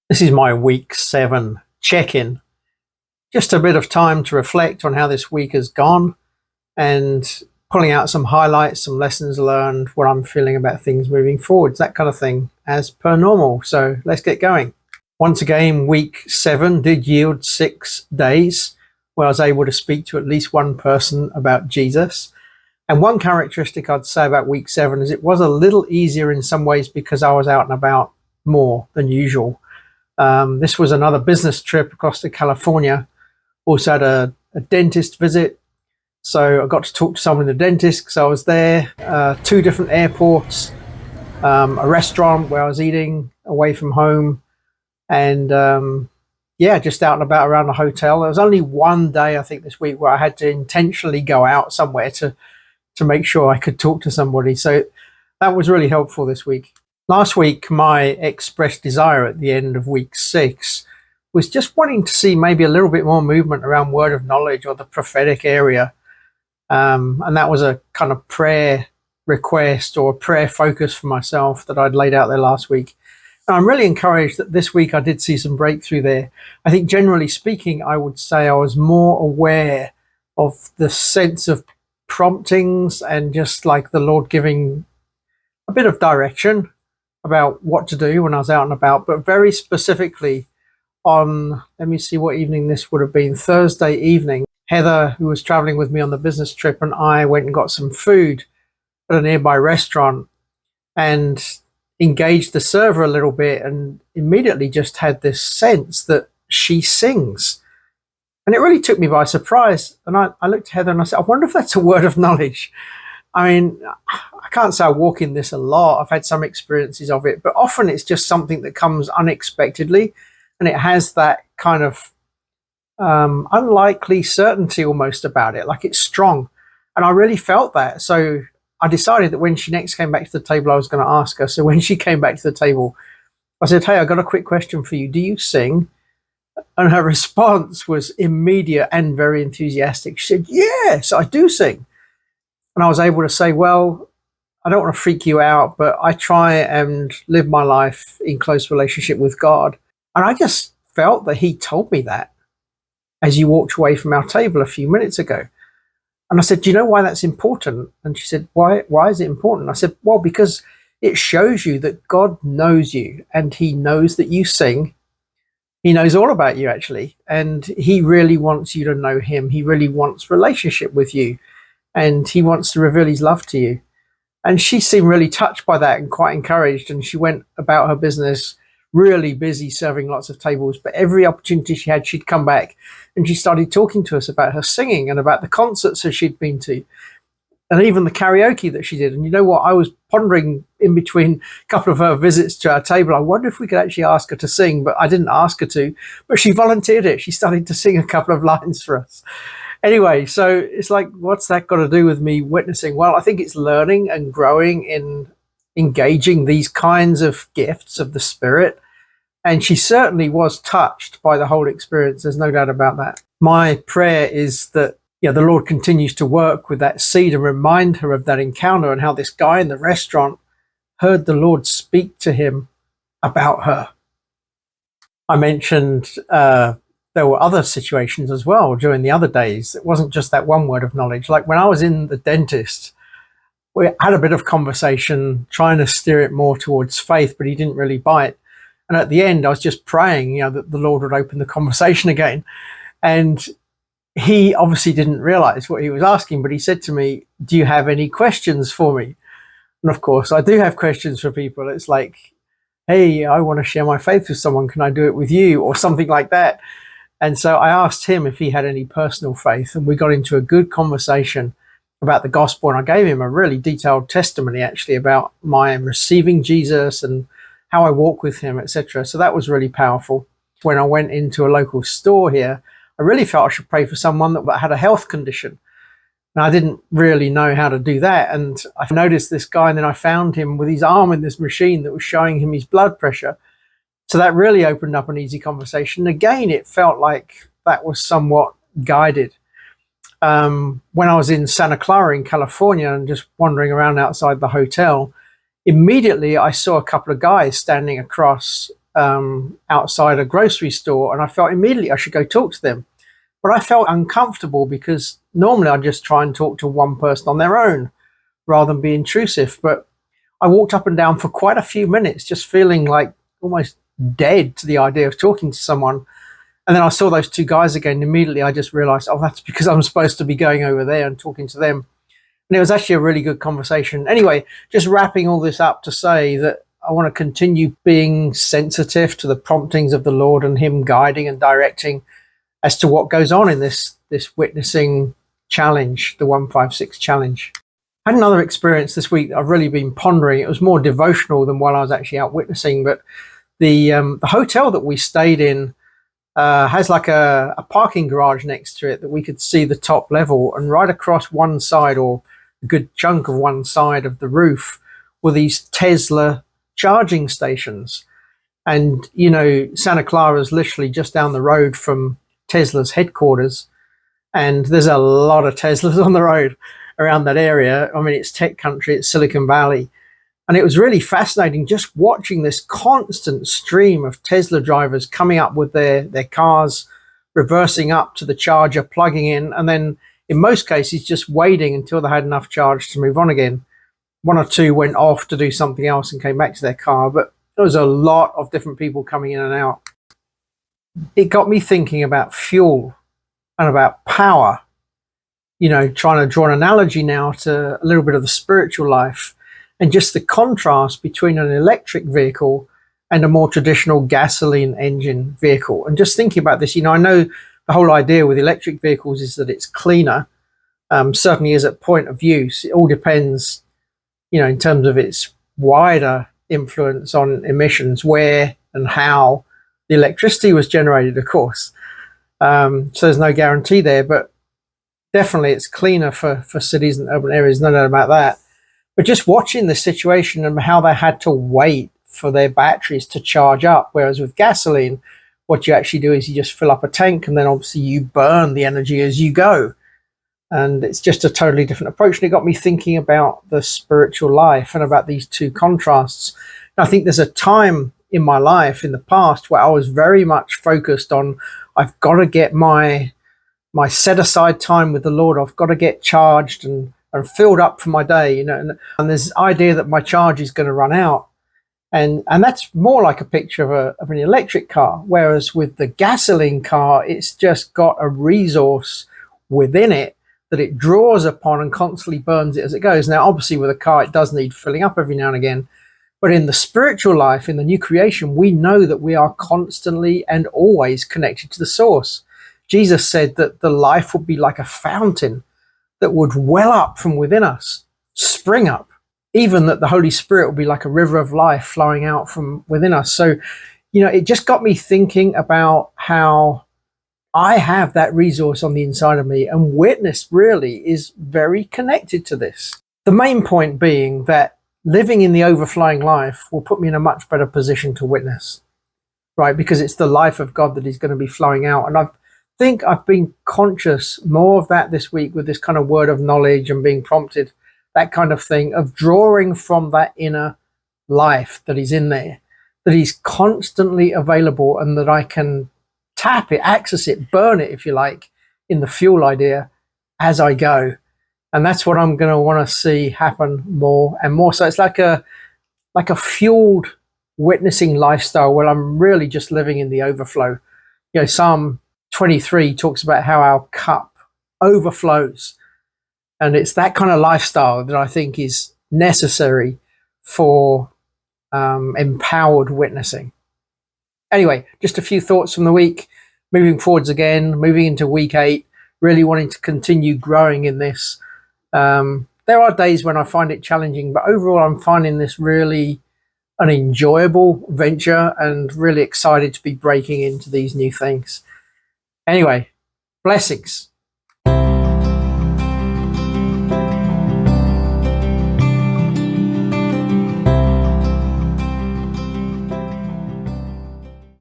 This is my week 7 check-in. Just a bit of time to reflect on how this week has gone and pulling out some highlights, some lessons learned, what I'm feeling about things moving forwards, that kind of thing, as per normal. So let's get going. Once again, week 7 did yield 6 days where I was able to speak to at least one person about Jesus. And one characteristic I'd say about week 7 is it was a little easier in some ways because I was out and about more than usual. This was another business trip across to California. Also had a dentist visit. So I got to talk to someone in the dentist because I was there. 2 different airports, a restaurant where I was eating away from home, and just out and about around the hotel. There was only one day, I think, this week where I had to intentionally go out somewhere to make sure I could talk to somebody. So that was really helpful this week. Last week, my expressed desire at the end of week 6 was just wanting to see maybe a little bit more movement around word of knowledge or the prophetic area. And that was a kind of prayer request or prayer focus for myself that I'd laid out there last week. And I'm really encouraged that this week I did see some breakthrough there. I think generally speaking, I would say I was more aware of the sense of promptings and just like the Lord giving a bit of direction about what to do when I was out and about, but very specifically on, let me see what evening this would have been, Thursday evening. Heather, who was traveling with me on the business trip, and I went and got some food at a nearby restaurant and engaged the server a little bit, and immediately just had this sense that she sings. And it really took me by surprise. And I looked at Heather and I said, I wonder if that's a word of knowledge. I mean, I can't say I walk in this a lot. I've had some experiences of it, but often it's just something that comes unexpectedly, and it has that kind of unlikely certainty almost about it, like it's strong. And I really felt that. So I decided that when she next came back to the table, I was going to ask her. So when she came back to the table, I said, hey, I got a quick question for you. Do you sing? And her response was immediate and very enthusiastic. She said, yes, I do sing. And I was able to say, well, I don't want to freak you out, but I try and live my life in close relationship with God. And I just felt that he told me that as you walked away from our table a few minutes ago. And I said, do you know why that's important? And she said, why is it important? I said, well, because it shows you that God knows you and he knows that you sing. He knows all about you, actually. And he really wants you to know him. He really wants relationship with you. And he wants to reveal his love to you. And she seemed really touched by that and quite encouraged. And she went about her business, really busy serving lots of tables. But every opportunity she had, she'd come back and she started talking to us about her singing and about the concerts that she'd been to, and even the karaoke that she did. And you know what? I was pondering in between a couple of her visits to our table, I wonder if we could actually ask her to sing, but I didn't ask her to. But she volunteered it. She started to sing a couple of lines for us. Anyway, so it's like, what's that got to do with me witnessing? Well, I think it's learning and growing in engaging these kinds of gifts of the Spirit. And she certainly was touched by the whole experience. There's no doubt about that. My prayer is that the Lord continues to work with that seed and remind her of that encounter and how this guy in the restaurant heard the Lord speak to him about her. I mentioned there were other situations as well during the other days. It wasn't just that one word of knowledge. Like when I was in the dentist, we had a bit of conversation trying to steer it more towards faith, but he didn't really bite. And at the end, I was just praying, that the Lord would open the conversation again. And he obviously didn't realize what he was asking, but he said to me, do you have any questions for me? And of course, I do have questions for people. It's like, hey, I want to share my faith with someone. Can I do it with you? Or something like that. And so I asked him if he had any personal faith, and we got into a good conversation about the gospel. And I gave him a really detailed testimony, actually, about my receiving Jesus and how I walk with him, etc. So that was really powerful. When I went into a local store here, I really felt I should pray for someone that had a health condition. And I didn't really know how to do that. And I noticed this guy, and then I found him with his arm in this machine that was showing him his blood pressure. So that really opened up an easy conversation. Again, it felt like that was somewhat guided. When I was in Santa Clara in California and just wandering around outside the hotel, immediately I saw a couple of guys standing across outside a grocery store, and I felt immediately I should go talk to them. But I felt uncomfortable because normally I just try and talk to one person on their own rather than be intrusive. But I walked up and down for quite a few minutes, just feeling like almost dead to the idea of talking to someone. And then I saw those two guys again. Immediately, I just realized, oh, that's because I'm supposed to be going over there and talking to them. And it was actually a really good conversation. Anyway, just wrapping all this up to say that I want to continue being sensitive to the promptings of the Lord and Him guiding and directing as to what goes on in this witnessing challenge, the 156 challenge. I had another experience this week that I've really been pondering. It was more devotional than while I was actually out witnessing, but the hotel that we stayed in has like a parking garage next to it that we could see the top level, and right across one side, or a good chunk of one side of the roof, were these Tesla charging stations. And, you know, Santa Clara is literally just down the road from Tesla's headquarters, and there's a lot of Teslas on the road around that area. I mean, it's tech country, it's Silicon Valley. And it was really fascinating just watching this constant stream of Tesla drivers coming up with their cars, reversing up to the charger, plugging in, and then in most cases just waiting until they had enough charge to move on again. One or two went off to do something else and came back to their car, but there was a lot of different people coming in and out. It got me thinking about fuel and about power, you know, trying to draw an analogy now to a little bit of the spiritual life, and just the contrast between an electric vehicle and a more traditional gasoline engine vehicle. And just thinking about this, you know, I know the whole idea with electric vehicles is that it's cleaner, certainly is at point of use. It all depends, you know, in terms of its wider influence on emissions, where and how the electricity was generated, of course. So there's no guarantee there, but definitely it's cleaner for cities and urban areas, no doubt about that. But just watching the situation and how they had to wait for their batteries to charge up, whereas with gasoline, what you actually do is you just fill up a tank and then obviously you burn the energy as you go. And it's just a totally different approach. And it got me thinking about the spiritual life and about these two contrasts. And I think there's a time in my life in the past where I was very much focused on, I've got to get my set aside time with the Lord. I've got to get charged and filled up for my day, you know, and there's this idea that my charge is going to run out. And that's more like a picture of an electric car. Whereas with the gasoline car, it's just got a resource within it that it draws upon and constantly burns it as it goes. Now, obviously with a car, it does need filling up every now and again. But in the spiritual life, in the new creation, we know that we are constantly and always connected to the source. Jesus said that the life would be like a fountain that would well up from within us, spring up, even that the Holy Spirit will be like a river of life flowing out from within us. So, you know, it just got me thinking about how I have that resource on the inside of me, and witness really is very connected to this. The main point being that living in the overflowing life will put me in a much better position to witness, right? Because it's the life of God that is going to be flowing out. And I think I've been conscious more of that this week with this kind of word of knowledge and being prompted, that kind of thing, of drawing from that inner life that is in there, that is constantly available, and that I can tap it, access it, burn it, if you like, in the fuel idea as I go. And that's what I'm going to want to see happen more and more. So it's like a fueled witnessing lifestyle where I'm really just living in the overflow. You know, Psalm 23 talks about how our cup overflows. And it's that kind of lifestyle that I think is necessary for empowered witnessing. Anyway, just a few thoughts from the week. Moving forwards again, moving into week 8, really wanting to continue growing in this. There are days when I find it challenging, but overall I'm finding this really an enjoyable venture and really excited to be breaking into these new things. Anyway, blessings.